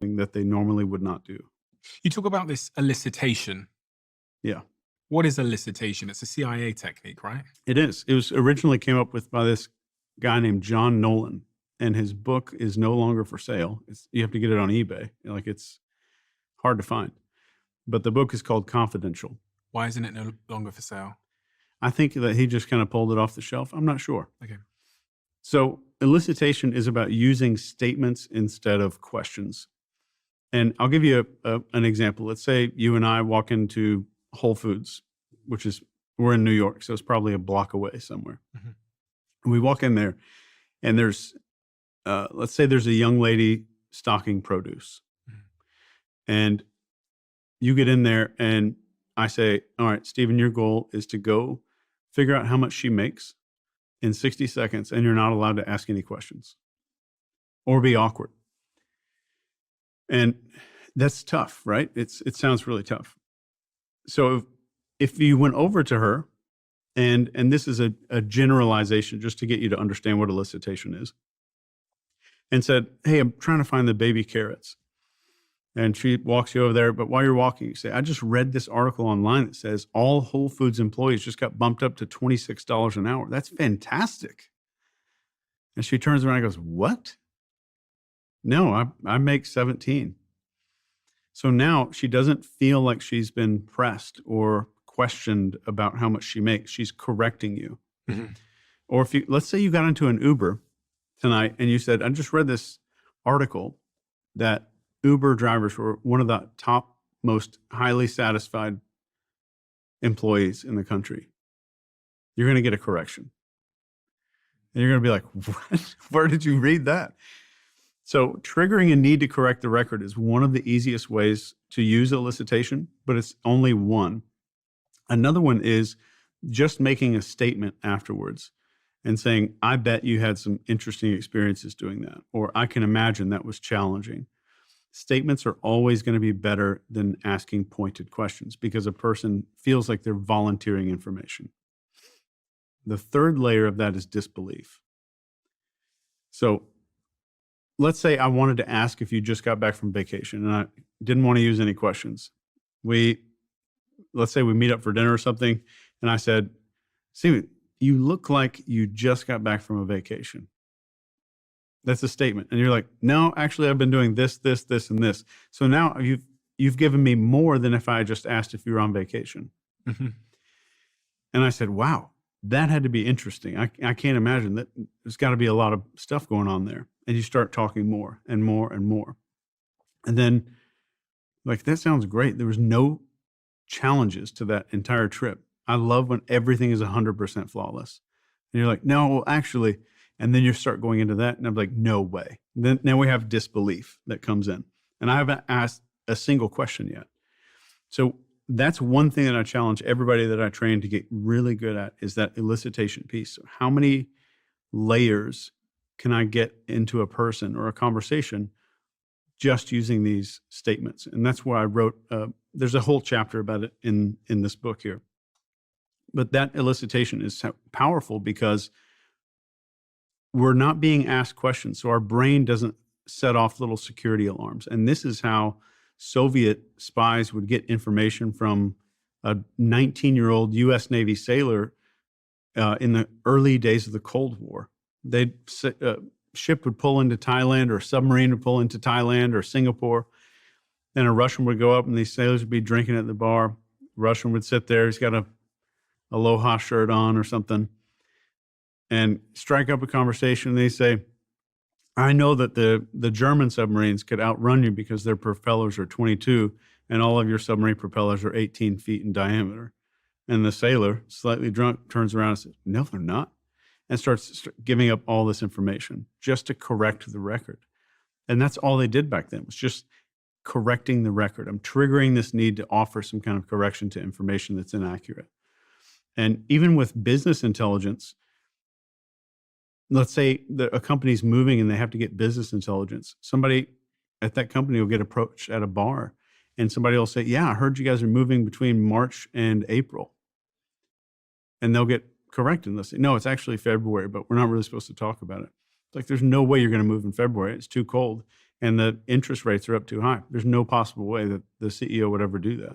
that they normally would not do. You talk about this elicitation. Yeah, What is elicitation? It's a CIA technique, right? it is. It was originally came up with by this guy named John Nolan, and his book is no longer for sale. You have to get it on eBay. Like, it's hard to find. But the book is called Confidential. Why isn't it no longer for sale? I think that he just kind of pulled it off the shelf. I'm not sure. Okay. So elicitation is about using statements instead of questions. And I'll give you an example. Let's say you and I walk into Whole Foods, we're in New York, so it's probably a block away somewhere. Mhm. And we walk in there, and let's say there's a young lady stocking produce. Mhm. And you get in there, and I say, all right, Stephen, your goal is to go figure out how much she makes in 60 seconds, and you're not allowed to ask any questions or be awkward. And that's tough, right? It sounds really tough. So if you went over to her, and this is a generalization just to get you to understand what elicitation is, and said, hey, I'm trying to find the baby carrots. And she walks you over there, but while you're walking, you say, I just read this article online that says all Whole Foods employees just got bumped up to $26 an hour. That's fantastic. And she turns around and goes, what? No, I make 17. So now she doesn't feel like she's been pressed or questioned about how much she makes. She's correcting you. Mhm. Or let's say you got into an Uber tonight and you said, I just read this article that Uber drivers were one of the top most highly satisfied employees in the country. You're going to get a correction. And you're going to be like, what? Where did you read that? So triggering a need to correct the record is one of the easiest ways to use elicitation, but it's only one. Another one is just making a statement afterwards and saying, I bet you had some interesting experiences doing that, or I can imagine that was challenging. Statements are always going to be better than asking pointed questions because a person feels like they're volunteering information. The third layer of that is disbelief. So let's say I wanted to ask if you just got back from vacation and I didn't want to use any questions. Let's say we meet up for dinner or something, and I said, Steve, you look like you just got back from a vacation. That's a statement. And you're like, no, actually, I've been doing this, this, this, and this. So now you've given me more than if I just asked if you were on vacation. Mm-hmm. And I said, wow, that had to be interesting. I can't imagine that. There's got to be a lot of stuff going on there. And you start talking more and more and more. And then, like, that sounds great. There was no challenges to that entire trip. I love when everything is 100% flawless. And you're like, no, well, actually, and then you start going into that, and I'm like, no way. Then now we have disbelief that comes in. And I haven't asked a single question yet. So that's one thing that I challenge everybody that I train to get really good at is that elicitation piece. So how many layers can I get into a person or a conversation just using these statements? And that's why I wrote, there's a whole chapter about it in this book here. But that elicitation is powerful because we're not being asked questions. So our brain doesn't set off little security alarms. And this is how Soviet spies would get information from a 19-year-old U.S. Navy sailor in the early days of the Cold War. Ship would pull into Thailand, or a submarine would pull into Thailand or Singapore. Then a Russian would go up and these sailors would be drinking at the bar. Russian would sit there. He's got a Aloha shirt on or something and strike up a conversation. And they say, I know that the German submarines could outrun you because their propellers are 22 and all of your submarine propellers are 18 feet in diameter. And the sailor, slightly drunk, turns around and says, no, they're not. And starts giving up all this information just to correct the record. And that's all they did back then, was just correcting the record. I'm triggering this need to offer some kind of correction to information that's inaccurate. And even with business intelligence, let's say that a company's moving and they have to get business intelligence. Somebody at that company will get approached at a bar and somebody will say, yeah, I heard you guys are moving between March and April. And they'll get corrected and they'll say, no, it's actually February, but we're not really supposed to talk about it. It's like, there's no way you're going to move in February. It's too cold. and the interest rates are up too high. There's no possible way that the CEO would ever do that.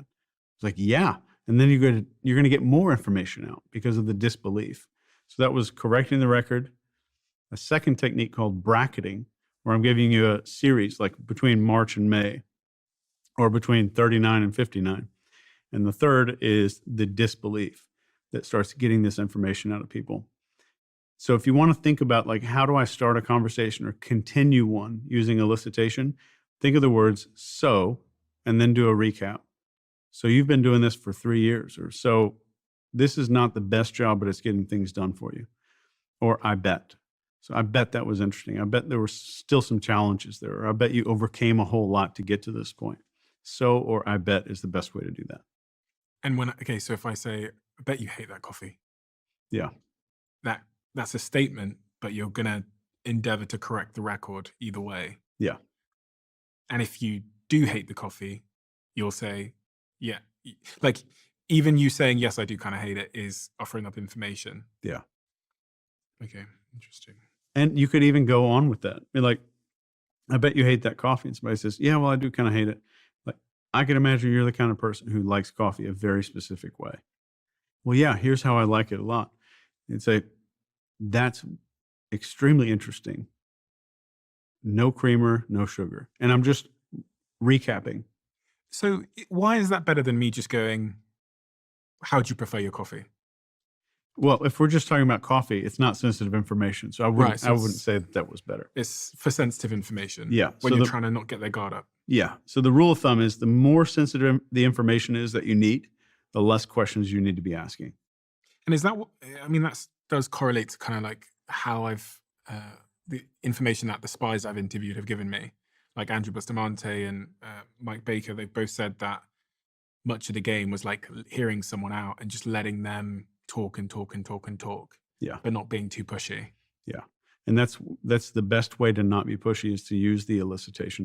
It's like, yeah. And then you're going to get more information out because of the disbelief. So that was correcting the record. A second technique called bracketing, where I'm giving you a series like between March and May, or between 39 and 59. And the third is the disbelief that starts getting this information out of people. So if you want to think about like, how do I start a conversation or continue one using elicitation, think of the words "so" and then do a recap. So you've been doing this for 3 years, or so this is not the best job, but it's getting things done for you. Or I bet. So I bet that was interesting. I bet there were still some challenges there. Or I bet you overcame a whole lot to get to this point. So, or I bet is the best way to do that. And okay, so if I say, I bet you hate that coffee, Yeah. that's a statement, but you're going to endeavor to correct the record either way. Yeah. And if you do hate the coffee, you'll say, yeah, like even you saying, yes, I do kind of hate it is offering up information. Yeah. Okay, interesting. And you could even go on with that. Be like, I bet you hate that coffee. And somebody says, yeah, well, I do kind of hate it. Like, I can imagine you're the kind of person who likes coffee a very specific way. Well, yeah, here's how I like it a lot. And say, that's extremely interesting. No creamer, no sugar. And I'm just recapping. So why is that better than me just going, how do you prefer your coffee? Well, if we're just talking about coffee, it's not sensitive information. So I wouldn't say that was better. It's for sensitive information. Yeah. When you're trying to not get their guard up. Yeah. So the rule of thumb is the more sensitive the information is that you need, the less questions you need to be asking. And is that what, I mean, that does correlate to kind of like how the information that the spies I've interviewed have given me, like Andrew Bustamante and Mike Baker, they've both said that much of the game was like hearing someone out and just letting them talk and talk and talk and talk. Yeah. But not being too pushy. Yeah. And that's the best way to not be pushy, is to use the elicitation